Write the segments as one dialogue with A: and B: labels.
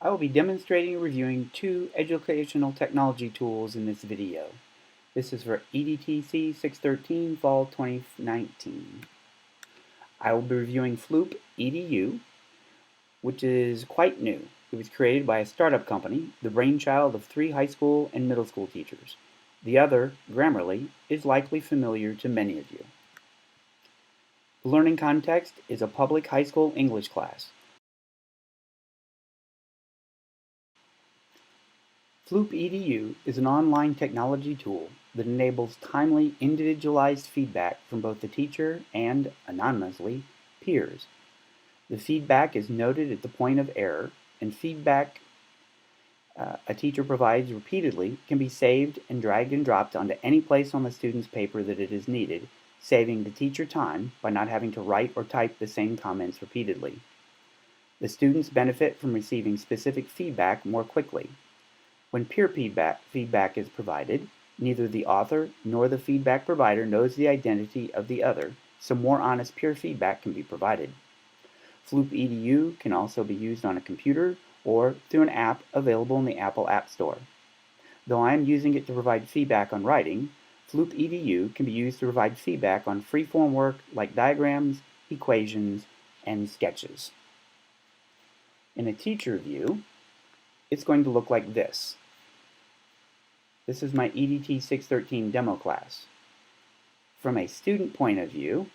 A: I will be demonstrating and reviewing two educational technology tools in this video. This is for EDTC 613 Fall 2019. I will be reviewing Floopedu, which is quite new. It was created by a startup company, the brainchild of 3 high school and middle school teachers. The other, Grammarly, is likely familiar to many of you. The learning context is a public high school English class. Floopedu is an online technology tool that enables timely, individualized feedback from both the teacher and, anonymously, peers. The feedback is noted at the point of error, and feedback a teacher provides repeatedly can be saved and dragged and dropped onto any place on the student's paper that it is needed, saving the teacher time by not having to write or type the same comments repeatedly. The students benefit from receiving specific feedback more quickly. When peer feedback is provided, neither the author nor the feedback provider knows the identity of the other, so more honest peer feedback can be provided. Floopedu can also be used on a computer or through an app available in the Apple App Store. Though I am using it to provide feedback on writing, Floopedu can be used to provide feedback on free-form work like diagrams, equations, and sketches. In a teacher view, it's going to look like this. This is my EDT 613 demo class. From a student point of view,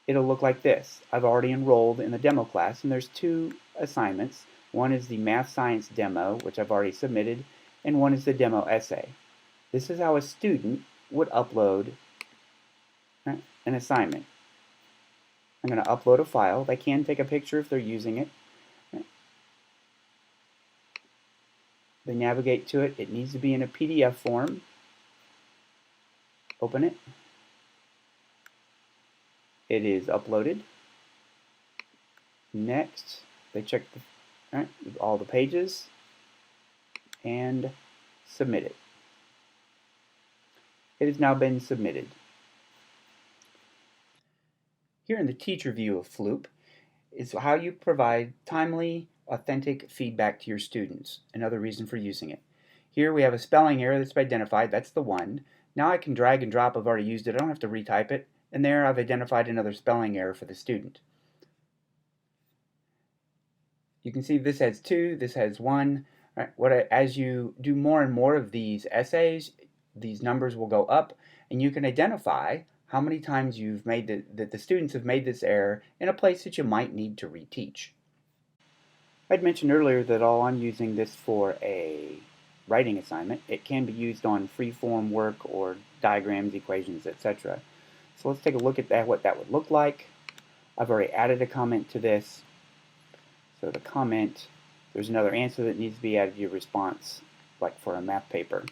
A: it'll look like this. I've already enrolled in the demo class, and there's 2 assignments. One is the math science demo, which I've already submitted, and one is the demo essay. This is how a student would upload an assignment. I'm going to upload a file. They can take a picture if they're using it. They navigate to it. It needs to be in a PDF form. Open it. It is uploaded. Next, they check all the pages and submit it. It has now been submitted. Here in the teacher view of Floop is how you provide timely, authentic feedback to your students. Another reason for using it. Here we have a spelling error that's identified. That's the one. Now I can drag and drop. I've already used it. I don't have to retype it. And there I've identified another spelling error for the student. You can see this has 2, this has 1. As you do more and more of these essays, these numbers will go up, and you can identify how many times you've made that the students have made this error in a place that you might need to reteach. I'd mentioned earlier that all I'm using this for a writing assignment. It can be used on free-form work or diagrams, equations, etc. So let's take a look at what that would look like. I've already added a comment to this. So the comment, there's another answer that needs to be added to your response, like for a math paper.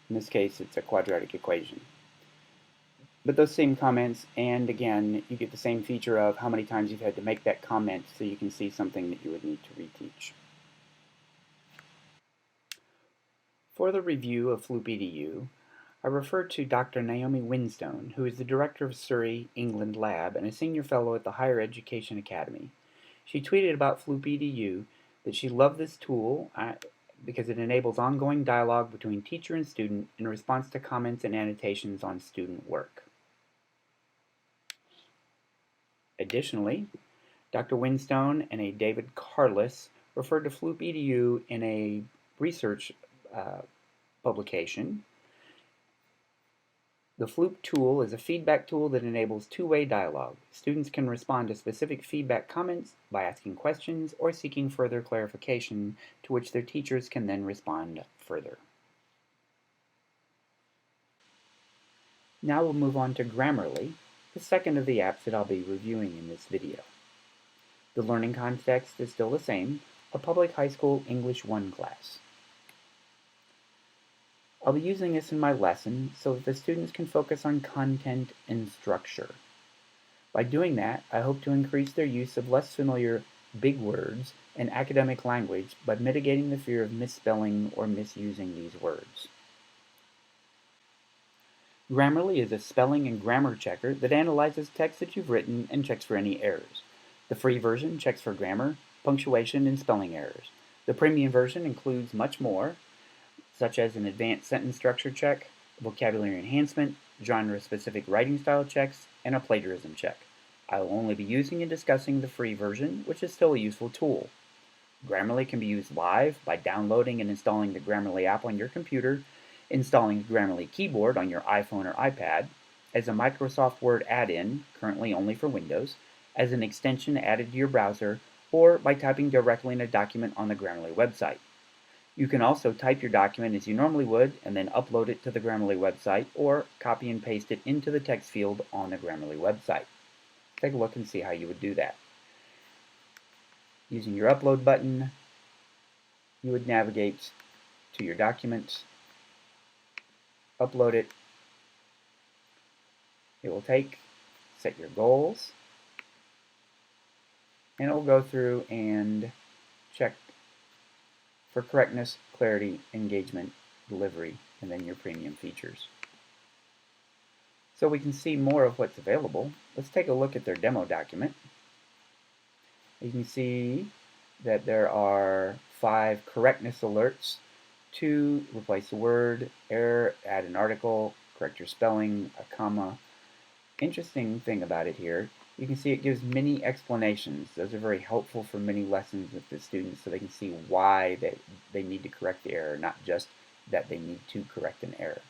A: In this case, it's a quadratic equation. But those same comments, and again, you get the same feature of how many times you've had to make that comment so you can see something that you would need to reteach. For the review of Floopedu, I refer to Dr. Naomi Winstone, who is the director of Surrey, England Lab and a senior fellow at the Higher Education Academy. She tweeted about Floopedu that she loved this tool because it enables ongoing dialogue between teacher and student in response to comments and annotations on student work. Additionally, Dr. Winstone and a David Carless referred to Floopedu in a research publication. The Floop tool is a feedback tool that enables two-way dialogue. Students can respond to specific feedback comments by asking questions or seeking further clarification, to which their teachers can then respond further. Now we'll move on to Grammarly, the second of the apps that I'll be reviewing in this video. The learning context is still the same, a public high school English 1 class. I'll be using this in my lesson so that the students can focus on content and structure. By doing that, I hope to increase their use of less familiar big words and academic language by mitigating the fear of misspelling or misusing these words. Grammarly is a spelling and grammar checker that analyzes text that you've written and checks for any errors. The free version checks for grammar, punctuation, and spelling errors. The premium version includes much more, such as an advanced sentence structure check, vocabulary enhancement, genre-specific writing style checks, and a plagiarism check. I will only be using and discussing the free version, which is still a useful tool. Grammarly can be used live by downloading and installing the Grammarly app on your computer, installing the Grammarly keyboard on your iPhone or iPad, as a Microsoft Word add-in, currently only for Windows, as an extension added to your browser, or by typing directly in a document on the Grammarly website. You can also type your document as you normally would and then upload it to the Grammarly website, or copy and paste it into the text field on the Grammarly website. Take a look and see how you would do that. Using your upload button, you would navigate to your document, upload it. It will set your goals, and it will go through and check for correctness, clarity, engagement, delivery, and then your premium features. So we can see more of what's available. Let's take a look at their demo document. You can see that there are 5 correctness alerts: to replace a word, error, add an article, correct your spelling, a comma. Interesting thing about it here, you can see it gives many explanations. Those are very helpful for many lessons with the students, so they can see why they need to correct the error, not just that they need to correct an error.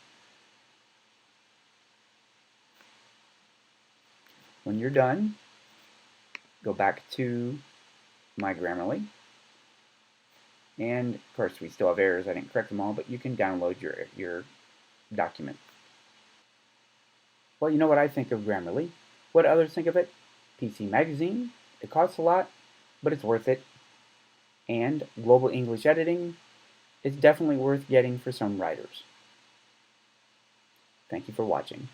A: When you're done, go back to My Grammarly. And of course, we still have errors. I didn't correct them all, but you can download your document. Well, you know what I think of Grammarly. What others think of it? PC Magazine. It costs a lot, but it's worth it. And Global English Editing. It's definitely worth getting for some writers. Thank you for watching.